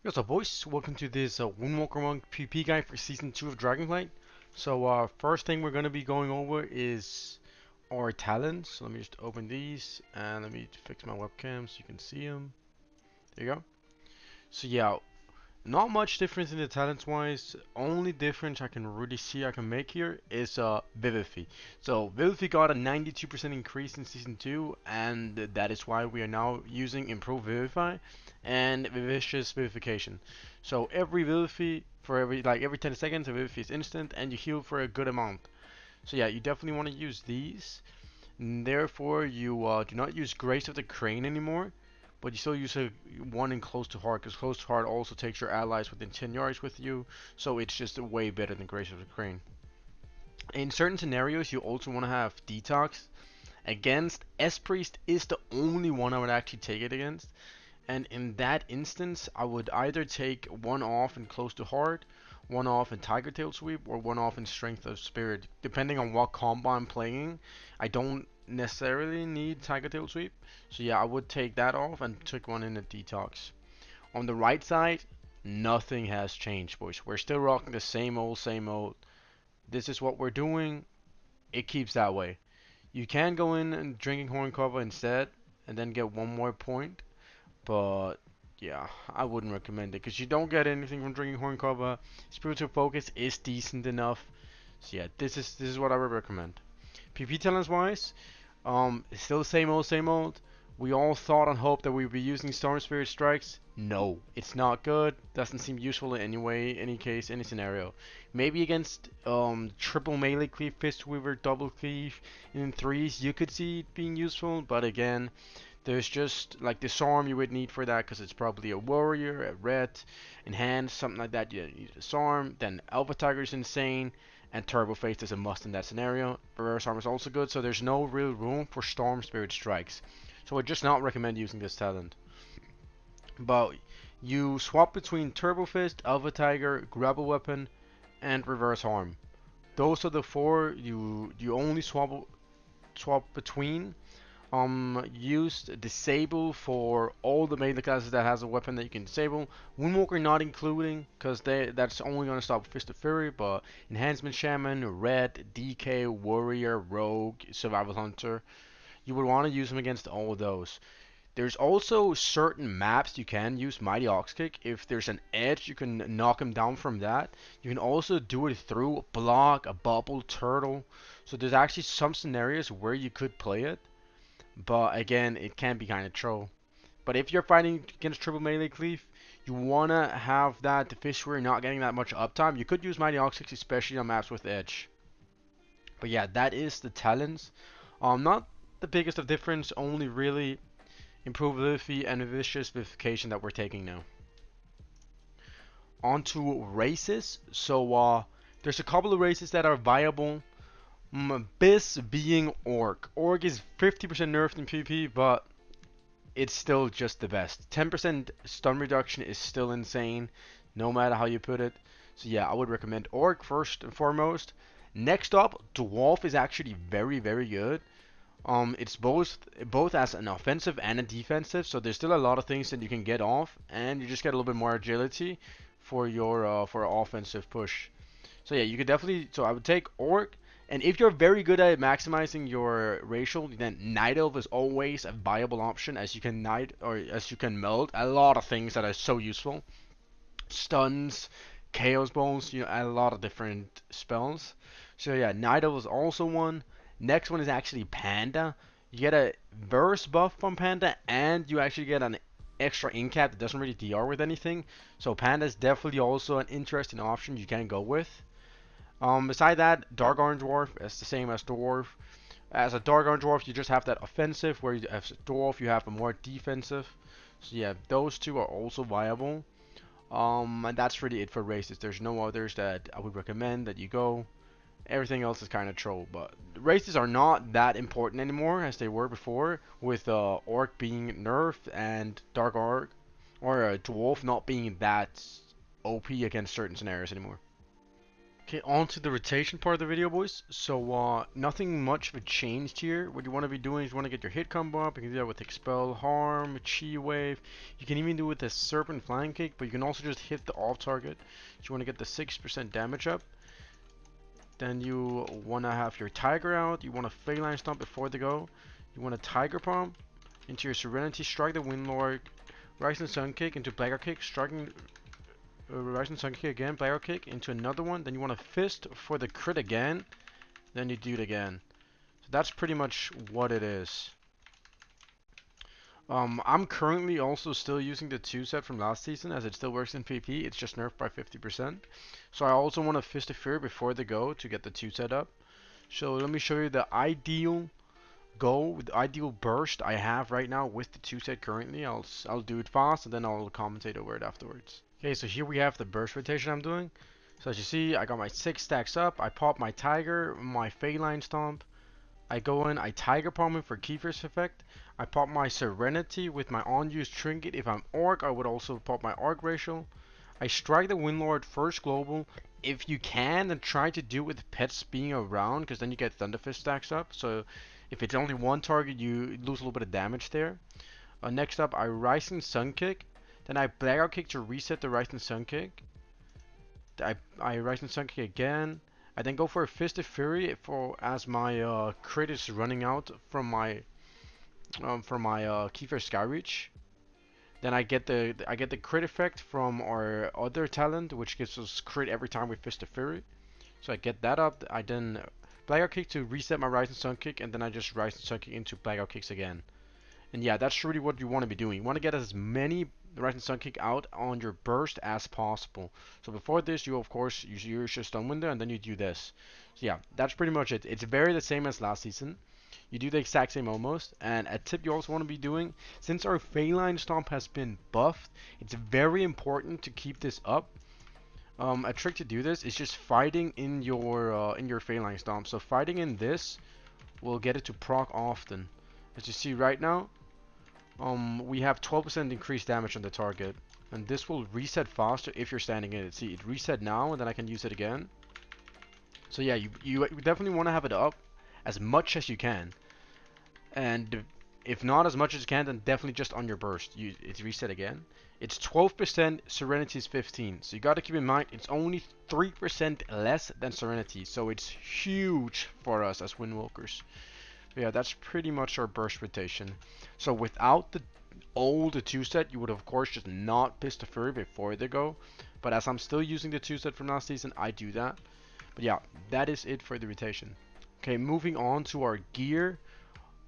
What's up, boys? Welcome to this Windwalker Monk PvP guide for Season 2 of DragonFlight. So, first thing we're going to be going over is our talents. So let me just open these, and let me fix my webcam so you can see them. There you go. So yeah, not much difference in the talents wise. Only difference I can really see I can make here is Vivify. So Vivify got a 92% increase in season 2, and that is why we are now using improved Vivify and Vicious Vivification. So every Vivify for every 10 seconds, a Vivify is instant and you heal for a good amount. So yeah, you definitely want to use these. And therefore, you do not use Grace of the Crane anymore, but you still use one in Close to Heart, because Close to Heart also takes your allies within 10 yards with you, so it's just way better than Grace of the Crane. In certain scenarios, you also want to have Detox. Against S-Priest is the only one I would actually take it against, and in that instance, I would either take one off in Close to Heart, one off in Tiger Tail Sweep, or one off in Strength of Spirit, depending on what combo I'm playing. I don't necessarily need Tiger Tail Sweep, so yeah, I would take that off and took one in a Detox. On the right side, nothing has changed, boys. We're still rocking the same old, same old. This is what we're doing. It keeps that way. You can go in and Drinking Horn cover instead, and then get one more point. But yeah, I wouldn't recommend it because you don't get anything from Drinking Horn cover. Spiritual Focus is decent enough. So yeah, this is what I would recommend. PP talents wise, it's still the same old, same old. We all thought and hoped that we'd be using Storm Spirit Strikes. No, it's not good. Doesn't seem useful in any way, any case, any scenario. Maybe against triple melee cleave, Fist Weaver, double cleave in threes, you could see it being useful. But again, there's just like disarm you would need for that because it's probably a warrior, a red, enhanced, something like that. You need disarm. Then Alpha Tiger's insane, and Turbo Face is a must in that scenario. Reverse arm is also good, so there's no real room for Storm Spirit strikes. So I would just not recommend using this talent. But you swap between Turbo Fist, Alpha Tiger, Grapple Weapon, and Reverse Arm. Those are the four you only swap between. Used disable for all the melee classes that has a weapon that you can disable. Windwalker not including, because that's only gonna stop Fist of Fury. But Enhancement Shaman, Red, DK, Warrior, Rogue, Survival Hunter, you would want to use them against all of those. There's also certain maps you can use Mighty Ox Kick. If there's an edge, you can knock him down from that. You can also do it through a block, a bubble, turtle. So there's actually some scenarios where you could play it. But again, it can be kind of troll. But if you're fighting against triple melee cleave, you wanna have that fish where you're not getting that much uptime. You could use Mighty Oxix, especially on maps with edge. But yeah, that is the talents. Not the biggest of difference, only really improvability and vicious vivification that we're taking now. On to races. So there's a couple of races that are viable. Bis being Orc. Orc is 50% nerfed in PvP, but it's still just the best. 10% stun reduction is still insane, no matter how you put it. So yeah, I would recommend Orc first and foremost. Next up, Dwarf is actually very, very good. It's both as an offensive and a defensive, so there's still a lot of things that you can get off, and you just get a little bit more agility for your for an offensive push. So yeah, you could definitely. So I would take Orc, and if you're very good at maximizing your racial, then Night Elf is always a viable option, as you can as you can meld a lot of things that are so useful. Stuns, Chaos Balls, a lot of different spells. So yeah, Night Elf is also one. Next one is actually Panda. You get a verse buff from Panda, and you actually get an extra incap that doesn't really DR with anything. So Panda is definitely also an interesting option you can go with. Beside that, Dark Orange Dwarf is the same as Dwarf. As a Dark Orange Dwarf, you just have that offensive, where as a Dwarf you have a more defensive. So yeah, those two are also viable. And that's really it for races. There's no others that I would recommend that you go. Everything else is kind of troll, but races are not that important anymore as they were before, with Orc being nerfed and Dark Orc or Dwarf not being that OP against certain scenarios anymore. Okay, on to the rotation part of the video, boys. So, nothing much of a change here. What you want to be doing is you want to get your hit combo up. You can do that with Expel, Harm, Chi Wave. You can even do it with the Serpent Flying Kick, but you can also just hit the off target. So you want to get the 6% damage up. Then you want to have your Tiger out. You want to Feline Stomp before they go. You want a Tiger Palm into your Serenity, strike the Windwalker, Rising Sun Kick into Blackout Kick, striking Rising Sun Kick again, Blackout Kick into another one. Then you want to Fist for the crit again. Then you do it again. So that's pretty much what it is. I'm currently also still using the 2-set from last season as it still works in PvP. It's just nerfed by 50%. So I also want to Fist of Fear before they go to get the 2-set up. So let me show you the ideal the ideal burst I have right now with the 2-set currently. I'll do it fast and then I'll commentate over it afterwards. Okay, so here we have the burst rotation I'm doing. So as you see, I got my 6 stacks up. I pop my Tiger, my Feline Stomp. I go in, I Tiger Palm in for Kiefer's effect. I pop my Serenity with my unused trinket. If I'm Orc, I would also pop my Orc Racial. I strike the Windlord first global. If you can, then try to do it with pets being around, because then you get Thunderfist stacks up. So if it's only one target, you lose a little bit of damage there. Next up, I Rising Sun Kick. Then I Blackout Kick to reset the Rising Sun Kick. I Rising Sun Kick again. I then go for a Fist of Fury as my crit is running out from my Kiefer Skyreach. Then I get the crit effect from our other talent, which gives us crit every time we Fist of Fury. So I get that up. I then Blackout Kick to reset my Rising Sun Kick, and then I just Rising Sun Kick into Blackout Kicks again. And yeah, that's really what you want to be doing. You want to get as many Rising Sun Kick out on your burst as possible. So before this, you of course use your stun window, and then you do this. So yeah, that's pretty much it. It's very the same as last season. You do the exact same almost. And a tip you also want to be doing, since our Feline Stomp has been buffed, it's very important to keep this up. A trick to do this is just fighting in your Feline Stomp. So fighting in this will get it to proc often. As you see right now, we have 12% increased damage on the target, and this will reset faster if you're standing in it. See, it reset now, and then I can use it again. So yeah, you definitely want to have it up as much as you can, and if not as much as you can, then definitely just on your burst. It's reset again. It's 12%, Serenity is 15. So you got to keep in mind it's only 3% less than Serenity, so it's huge for us as Windwalkers. But yeah, that's pretty much our burst rotation. So without the old 2-set, you would of course just not Fist of Fury before they go. But as I'm still using the 2-set from last season, I do that. But yeah, that is it for the rotation. Okay, moving on to our gear.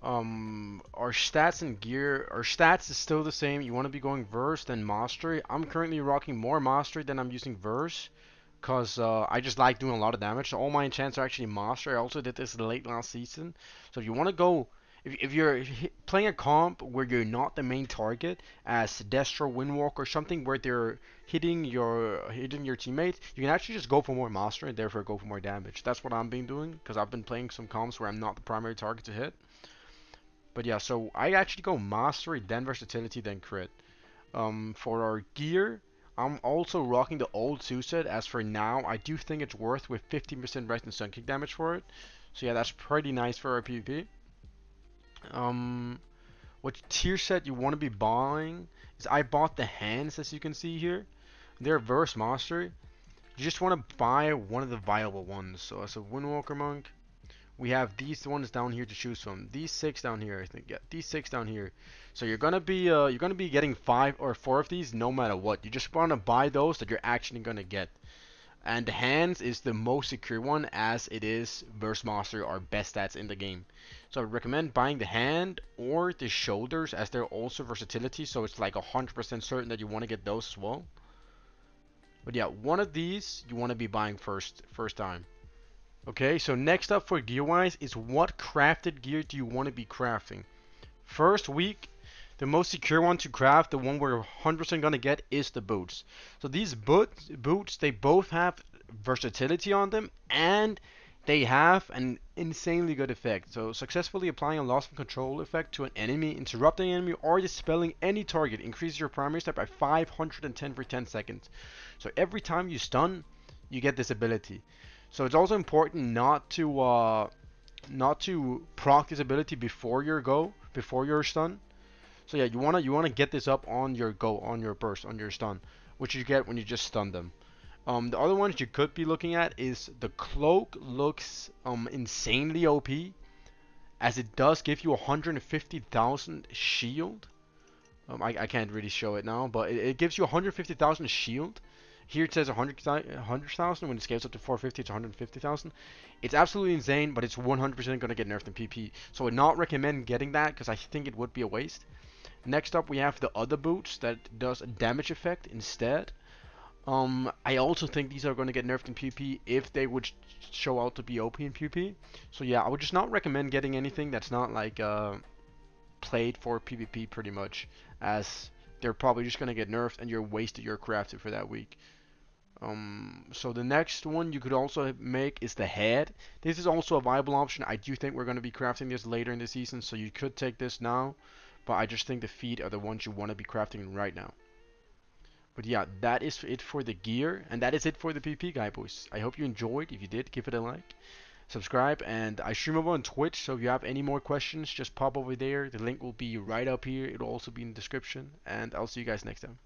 Our stats and gear. Our stats is still the same. You want to be going Verse then Mastery. I'm currently rocking more Mastery than I'm using Verse, because I just like doing a lot of damage. So all my enchants are actually Mastery. I also did this late last season. So if you want to go, if you're playing a comp where you're not the main target, as Destro, Windwalker, or something where they're hitting your teammates, you can actually just go for more Mastery and therefore go for more damage. That's what I've been doing, because I've been playing some comps where I'm not the primary target to hit. But yeah, so I actually go Mastery, then Versatility, then Crit. For our gear, I'm also rocking the old 2-set. As for now, I do think it's worth with 15% Rising Sun Kick damage for it. So yeah, that's pretty nice for our PvP. What tier set you want to be buying is I bought the hands, as you can see here. They're Verse Mastery. You just want to buy one of the viable ones. So as a Windwalker Monk, we have these ones down here to choose from. These 6 down here, I think. Yeah, these 6 down here. So you're gonna be getting 5 or 4 of these no matter what. You just want to buy those that you're actually gonna get. And the hands is the most secure one, as it is Verse Master are best stats in the game. So I would recommend buying the hand or the shoulders, as they're also versatility. So it's like 100% certain that you want to get those as well. But yeah, one of these you want to be buying first time. Okay, so next up for gear wise is what crafted gear do you want to be crafting? First week, the most secure one to craft, the one we're 100% gonna get, is the boots. So these boots, they both have versatility on them, and they have an insanely good effect. So successfully applying a loss of control effect to an enemy, interrupting an enemy, or dispelling any target increases your primary stat by 510 for 10 seconds. So every time you stun, you get this ability. So it's also important not to proc this ability before your go, before your stun. So yeah, you wanna get this up on your go, on your burst, on your stun, which you get when you just stun them. The other ones you could be looking at is the cloak looks insanely OP, as it does give you 150,000 shield. I can't really show it now, but it gives you 150,000 shield. Here it says 100,000. When it scales up to 450, it's 150,000. It's absolutely insane, but it's 100% going to get nerfed in PP. So I would not recommend getting that because I think it would be a waste. Next up, we have the other boots that does a damage effect instead. I also think these are going to get nerfed in PvP if they would show out to be OP in PvP. So yeah, I would just not recommend getting anything that's not like played for PvP pretty much, as they're probably just going to get nerfed and you're wasted your crafted for that week. So the next one you could also make is the head. This is also a viable option. I do think we're going to be crafting this later in the season, so you could take this now, but I just think the feet are the ones you want to be crafting right now. But yeah, that is it for the gear, and that is it for the PvP guide, boys. I hope you enjoyed. If you did, give it a like, subscribe, and I stream over on Twitch, so if you have any more questions, just pop over there. The link will be right up here. It'll also be in the description, and I'll see you guys next time.